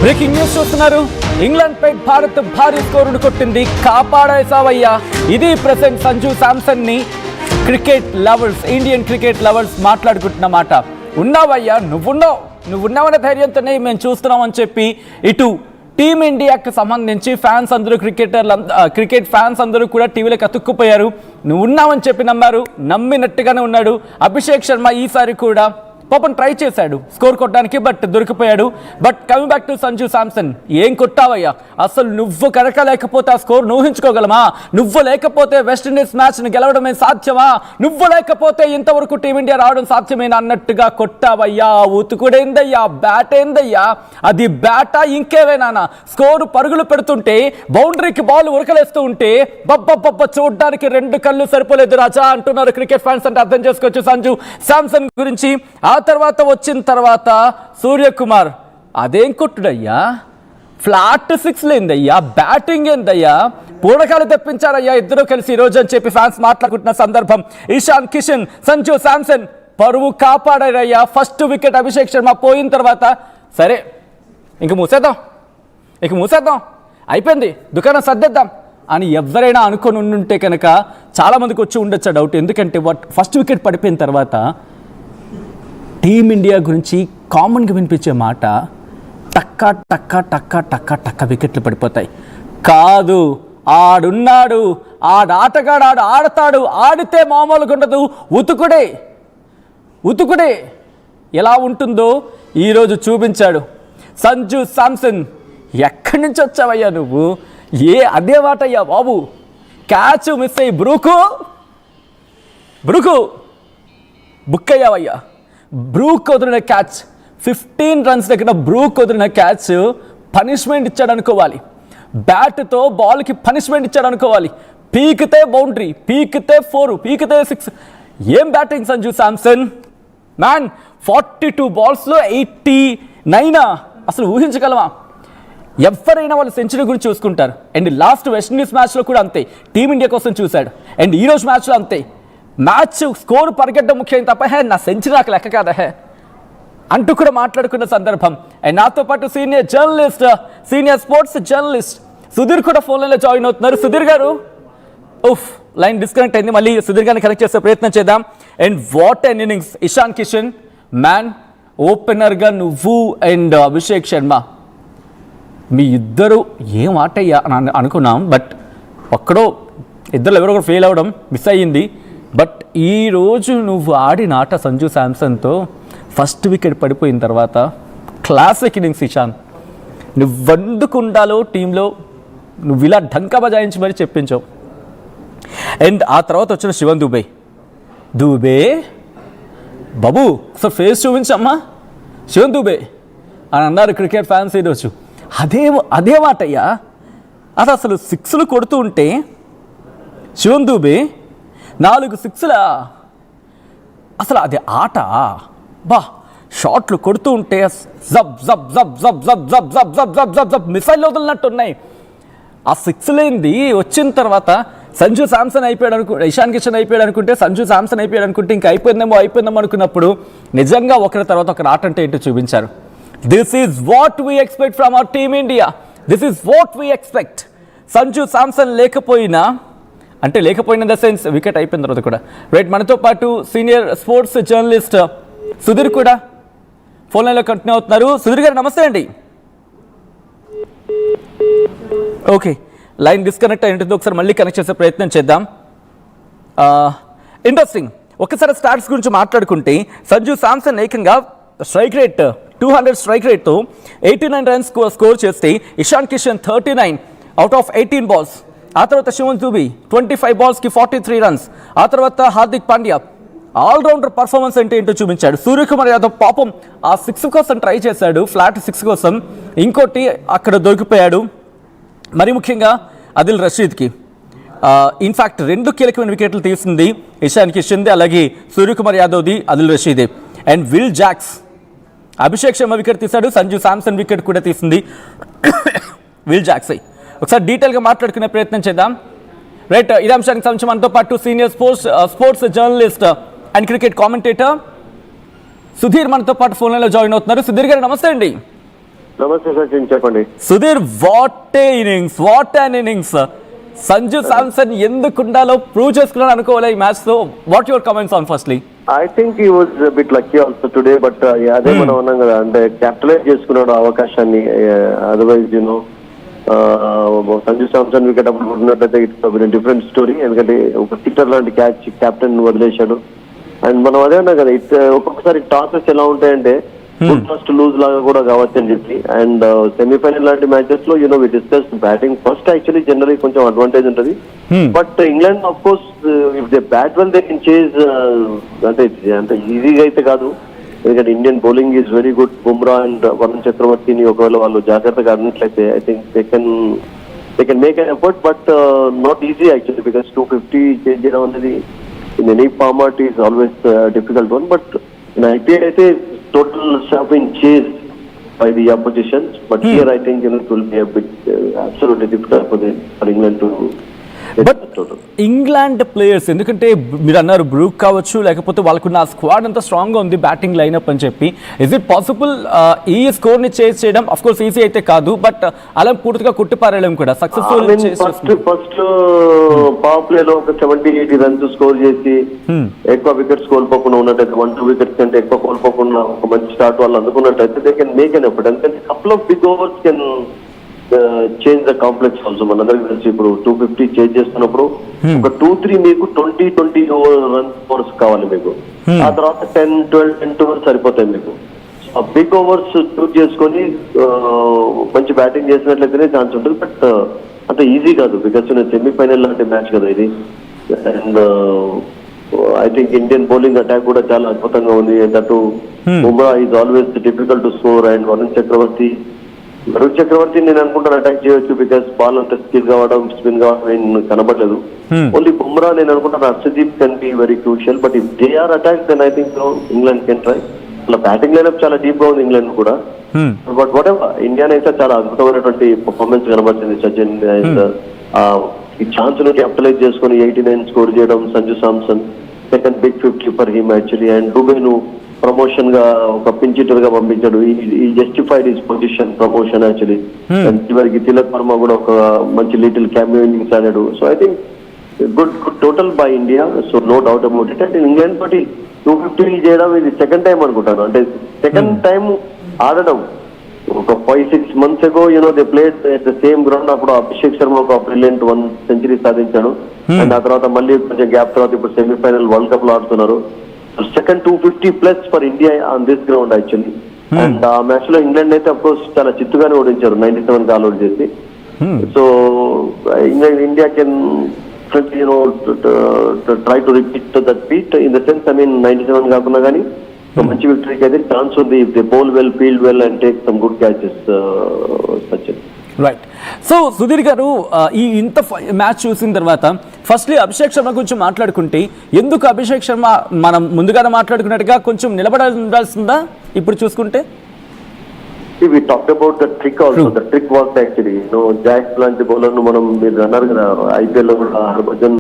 Breaking news చూస్తున్నారు. England పై భారత్ భారీ స్కోరును కొట్టింది. కాపాడేసావయ్యా, ఇది ప్రెసెంట్ సంజు శాంసన్ ని cricket lovers, Indian cricket lovers మాట్లాడుకుంటున్న మాట. ఉన్నావయ్యా, నువ్వున్నావనే ధైర్యంతోనే మేము చూస్తున్నామని చెప్పి ఇటు టీమిండియాకి సంబంధించి ఫ్యాన్స్ అందరూ, క్రికెట్ ఫ్యాన్స్ అందరూ కూడా టీవీలోకి అతుక్కుపోయారు. నువ్వు ఉన్నావని చెప్పి నమ్మారు, నమ్మినట్టుగానే ఉన్నాడు. అభిషేక్ శర్మ ఈసారి కూడా పాపం ట్రై చేశాడు స్కోర్ కొట్టడానికి, బట్ దొరికిపోయాడు. But coming back to Sanju Samson, ఏం కొట్టావయ్యా, అసలు నువ్వు కనుక లేకపోతే ఆ స్కోర్ ఊహించుకోగలమా? నువ్వు లేకపోతే వెస్టిండీస్ మ్యాచ్ని గెలవడమే సాధ్యమా? నువ్వు లేకపోతే ఇంతవరకు టీమిండియా రావడం సాధ్యమేనా అన్నట్టుగా కొట్టావయ్యా. ఉతుకుడేందయ్యా, బ్యాట్ ఏందయ్యా, అది బ్యాటా ఇంకేవేనా? స్కోరు పరుగులు పెడుతుంటే, బౌండరీకి బాల్ ఉరకలేస్తూ ఉంటే బబ్బ చూడడానికి రెండు కళ్ళు సరిపోలేదు రాజా అంటున్నారు క్రికెట్ ఫ్యాన్స్. అంటే అర్థం చేసుకోవచ్చు సంజు శాంసన్ గురించి. ఆ తర్వాత వచ్చిన తర్వాత సూర్యకుమార్, అదేం కొట్టుడయ్యా, ఫ్లాట్ సిక్స్ లేదయ్యా, బ్యాటింగ్ ఏందయ్యా, పూడకాలు తెప్పించారయ్యా ఇద్దరు కలిసి ఈరోజు అని చెప్పి ఫ్యాన్స్ మాట్లాడుకుంటున్న సందర్భం. ఇషాన్ కిషన్, సంజు శాంసన్ పరువు కాపాడారయ్యా. ఫస్ట్ వికెట్ అభిషేక్ శర్మ పోయిన తర్వాత సరే ఇంక మూసేద్దాం, అయిపోయింది, దుకాణం సర్దేద్దాం అని ఎవరైనా అనుకొని ఉంటే కనుక చాలామందికి వచ్చి ఉండొచ్చు డౌట్. ఎందుకంటే ఫస్ట్ వికెట్ పడిపోయిన తర్వాత టీమిండియా గురించి కామన్గా వినిపించే మాట టక్క టక్క టక్క టక్క టక్క వికెట్లు పడిపోతాయి. కాదు, ఆడున్నాడు, ఆటగాడు, ఆడతాడు, ఆడితే మామూలుగా ఉండదు. ఉతుకుడే ఎలా ఉంటుందో ఈరోజు చూపించాడు సంజు శాంసన్. ఎక్కడి నుంచి వచ్చావయ్యా నువ్వు? అదే వాటయ్యా బాబు, క్యాచ్ మిస్ అయ్యి బ్రూకు బుక్ అయ్యావయ్యా. బ్రూక్ వదిలిన క్యాచ్, 15 రన్స్ దగ్గర బ్రూక్ వదిలిన క్యాచ్ పనిష్మెంట్ ఇచ్చాడు అనుకోవాలి. బ్యాట్తో బాల్కి పనిష్మెంట్ ఇచ్చాడు అనుకోవాలి. పీకితే బౌండరీ, పీకితే 4, పీకితే 6. ఏం బ్యాటింగ్ సంజు శాంసన్ మ్యాన్. 42 బాల్స్లో 89. అసలు ఊహించగలమా? ఎవరైనా వాళ్ళు సెంచరీ గురించి చూసుకుంటారు. అండ్ లాస్ట్ వెస్టిండీస్ మ్యాచ్లో కూడా అంతే, టీమిండియా కోసం చూశాడు. అండ్ ఈరోజు మ్యాచ్లో అంతే. మ్యాచ్ స్కోర్ పరిగెట్టడం ముఖ్యం తప్ప నా సెంచరీ నాకు లెక్క కాదా అంటూ కూడా మాట్లాడుకున్న సందర్భం. అండ్ నాతో పాటు సీనియర్ స్పోర్ట్స్ జర్నలిస్ట్ సుధీర్ కూడా ఫోన్లో జాయిన్ అవుతున్నారు. సుధీర్ గారు, లైన్ డిస్కనెక్ట్ అయింది, మళ్ళీ సుధీర్ గారిని కనెక్ట్ చేసే ప్రయత్నం చేద్దాం. And what an innings Ishan Kishan man. ఓపెనర్గా నువ్వు అండ్ అభిషేక్ శర్మ, మీ ఇద్దరు ఏం ఆటయ్యా అని అనుకున్నాం. బట్ ఇద్దరు ఎవరో ఒకరు ఫెయిల్ అవ్వడం మిస్ అయ్యింది. బట్ ఈరోజు నువ్వు ఆడిన ఆట సంజు శాంసన్తో ఫస్ట్ వికెట్ పడిపోయిన తర్వాత క్లాసిక్ ఇన్నింగ్స్ ఇషాన్. నువ్వెందుకుండాలో టీంలో నువ్వు ఇలా ఢంకా బజాయించి మరి చెప్పించావు. అండ్ ఆ తర్వాత వచ్చిన శివన్ దూబే బాబు ఒకసారి ఫేస్ చూపించమ్మా శివన్ దూబే అని అన్నారు క్రికెట్ ఫ్యాన్స్ ఈరోజు. అదే మాటయ్యా, అసలు 6లు కొడుతూ ఉంటే శివన్ దూబే 4 6లా, అసలు అది ఆట షాట్లు కొడుతూ ఉంటే జబ్ జబ్ జబ్ జబ్ జబ్ జబ్ జబ్ జబ్ జబ్ జబ్ జబ్ మిసైల్ వదిలినట్టు ఉన్నాయి. ఆ 6 లేనిది వచ్చిన తర్వాత సంజు శాంసన్ అయిపోయాడు ఇషాన్ కిషన్ అయిపోయాడు అనుకుంటే, సంజు శాంసన్ అయిపోయాడు అనుకుంటే ఇంకా అయిపోయిందేమో అనుకున్నప్పుడు నిజంగా ఒకరి తర్వాత ఒకరి ఆట అంటే ఏంటో చూపించారు. This is what we expect from our team India. This is what we expect. Sanju Samson లేకపోయిన ద సెన్స్ వికెట్ అయిపోయిన తర్వాత కూడా రైట్. మనతో పాటు సీనియర్ స్పోర్ట్స్ జర్నలిస్ట్ సుధీర్ కూడా ఫోన్ లైన్లో కంటిన్యూ అవుతున్నారు. సుధీర్ గారు నమస్తే అండి. ఓకే, లైన్ డిస్కనెక్ట్ అయి ఉంటుంది, ఒకసారి మళ్ళీ కనెక్ట్ చేసే ప్రయత్నం చేద్దాం. ఇంట్రెస్టింగ్. ఒకసారి స్టాట్స్ గురించి మాట్లాడుకుంటే సంజు శాంసన్ ఏకంగా స్ట్రైక్ రేట్ 200 స్ట్రైక్ రేట్తో 89 రన్స్ స్కోర్ చేస్తే, Ishan Kishan 39 out of 18 balls. ఆ తర్వాత శివన్ దూబే 25 బాల్స్కి 43 రన్స్. ఆ తర్వాత హార్దిక్ పాండ్యా ఆల్రౌండర్ పర్ఫార్మెన్స్ అంటే ఏంటో చూపించాడు. సూర్యకుమార్ యాదవ్ పాపం ఆ 6 కోసం ట్రై చేశాడు, ఫ్లాట్ 6 కోసం, ఇంకోటి అక్కడ దొరికిపోయాడు. మరి ముఖ్యంగా ఆదిల్ రషీద్కి ఇన్ఫ్యాక్ట్ 2 కీలకమైన వికెట్లు తీసింది ఇషాన్ కిషన్ది, అలాగే సూర్యకుమార్ యాదవ్ది, ఆదిల్ రషీదే. And Will Jacks, Abhishek Sharma wicket తీశాడు, సంజు శాంసన్ వికెట్ కూడా తీసింది విల్ జాక్స్. ఒకసారి డీటెయిల్గా మాట్లాడుకునే ప్రయత్నం చేద్దాం. రైట్, ఇదే అంశానికి సంబంధించి మనతో పాటు senior sports journalist and cricket commentator Sudheer మనతో పాటు ఫోన్ లైన్లో జాయిన్ అవుతున్నారు. సుధీర్ గారు నమస్తే అండి. నమస్తే సచిన్, చెప్పండి. Sudheer, what an innings. Sanju Samson ఎందుకు ఉండాలో ప్రూవ్ చేసుకున్నాను అనుకోవాలి ఈ మ్యాచ్ తో. What your comments on firstly? I think he was bit lucky also today, but అదే మనం అన్నాం కదా, అంటే క్యాపిటలైజ్ చేసుకున్నాడు అవకాశాన్ని. అదర్వైజ్ సంజు శాంసన్ వికెట్ అప్పుడు ఉన్నట్లయితే ఇట్స్ డిఫరెంట్ స్టోరీ. ఎందుకంటే ఒక సిట్టర్ లాంటి క్యాచ్ కెప్టెన్ వదిలేశాడు. అండ్ మనం అదే అన్నాం కదా, ఒక్కొక్కసారి టాసెస్ ఎలా ఉంటాయంటే ఫస్ట్ లూజ్ లాగా కూడా కావచ్చు అని చెప్పి. అండ్ సెమీఫైనల్ లాంటి మ్యాచెస్ లో we discuss batting first. Actually generally కొంచెం అడ్వాంటేజ్ ఉంటుంది, but England of course if they bat well they can chase. అంటే ఈజీగా అయితే కాదు, ఎందుకంటే Indian bowling is very good. Bumrah and Varun చక్రవర్తిని ఒకవేళ వాళ్ళు జాగ్రత్తగా ఆడినట్లయితే I think they can make an effort, but not easy actually, because 250 change చేయడం అనేది in any format is always difficult one. But in IPL అయితే total have been chased by the oppositions, but here I think it will be a bit absolutely difficult for England to but England players, ఎందుకంటే మీరు అన్నారు Brooke కావచ్చు, లేకపోతే వాళ్ళకున్న ఆ squad అంతా స్ట్రాంగ్గా ఉంది బ్యాటింగ్ లైనప్ అని చెప్పి. ఇస్ ఇట్ పాసిబుల్ ఈ స్కోర్ని చేజ్ చేయడం? అఫ్ కోర్స్ ఈజీ అయితే కాదు, బట్ అలా పూర్తిగా కొట్టిపారేయడం కూడా సక్సెస్ఫుల్. ఫస్ట్ పవర్ ప్లే లో ఒక 70-80 రన్స్ స్కోర్ చేసి ఎక్కువ వికెట్స్ కోల్పోకుండా ఉన్నట్టయితే, 1-2 వికెట్స్ కంటే ఎక్కువ కోల్పోకుండా ఒక మంచి స్టార్ట్ వాళ్ళు అందుకున్నట్టయితే they can make an effort. ఎందుకంటే couple of big overs can change the complex also. మనందరికి తెలిసి ఇప్పుడు 250 చేంజ్ చేస్తున్నప్పుడు ఒక 2-3 మీకు 20 రన్స్ ఓవర్స్ కావాలి మీకు. ఆ తర్వాత 10-12 సరిపోతాయి మీకు. ఆ బిగ్ ఓవర్స్ చూస్ చేసుకొని మంచి బ్యాటింగ్ చేసినట్లయితేనే ఛాన్స్ ఉంటుంది, బట్ అంత ఈజీ కాదు, బికాస్ సెమీఫైనల్ లాంటి మ్యాచ్ కదా ఇది. And I think Indian bowling attack కూడా చాలా అద్భుతంగా ఉంది. That Bumrah is always difficult to score. And Varun Chakravarthy నేను అనుకుంటాను అటాక్ చేయొచ్చు, బికాస్ బాల్ అంత స్కిల్ కావడం, స్పిన్ కావడం కనబడలేదు. ఓన్లీ బుమ్రా నేను అనుకుంటాను Harshdeep can be very crucial, but if they are attack then I think England can try. అలా బ్యాటింగ్ లైనప్ చాలా డీప్ గా ఉంది ఇంగ్లాండ్ కూడా. బట్ వాట్ ఎవర్, ఇండియాన్ అయితే చాలా అద్భుతమైనటువంటి పర్ఫార్మెన్స్ కనబడుతుంది సచిన్. అండ్ ఈ ఛాన్స్ ను క్యాపిటలైజ్ చేసుకుని 89 స్కోర్ చేయడం Sanju Samson, second big 50 for him actually. And డుబేను ప్రమోషన్ గా ఒక పించిటర్ గా పంపించాడు. ఈ justified his position promotion actually. And చివరికి తిలక్ వర్మ కూడా ఒక మంచి లిటిల్ క్యామియో ఇన్నింగ్స్ ఆడాడు. So I think good total by India, so no doubt about it. అంటే ఇంగ్లాండ్ తోటి 250 చేయడం ఇది సెకండ్ టైం అనుకుంటాను, అంటే సెకండ్ టైం ఆడడం. ఒక 5-6 months ago they played at the same ground. అప్పుడు అభిషేక్ శర్మ ఒక బ్రిలియంట్ 1 century సాధించాడు. అండ్ ఆ తర్వాత మళ్ళీ కొంచెం గ్యాప్ తర్వాత ఇప్పుడు సెమీఫైనల్ వరల్డ్ కప్ లో ఆడుతున్నారు. Second 250+ for India on this ground actually. And ఆ మ్యాచ్ లో ఇంగ్లాండ్ అయితే అఫ్ కోర్స్ చాలా చిత్తుగానే ఓడించారు 97 ఆల్ అవుట్ చేసి. So India can try to repeat that beat in the sense, 97 కాకుండా కానీ మంచి విక్టరీకి అయితే ఛాన్స్ ఉంది if they bowl well, field well and take some good catches Sachin. Right. So Sudheer గారు, ఈ ఇంత మ్యాచ్ చూసిన తర్వాత ఫస్ట్లీ అభిషేక్ శర్మ గురించి మాట్లాడుకుంటే, ఎందుకు అభిషేక్ శర్మ మనం ముందుగానే మాట్లాడుకున్నట్టుగా కొంచెం నిలబడాల్సిందా ఇప్పుడు చూసుకుంటే? We talked about the trick also. The trick was actually, Jack లాంటి బౌలర్ ను మనం మీరు అన్నారు కదా IPL లో కూడా హర్భజన్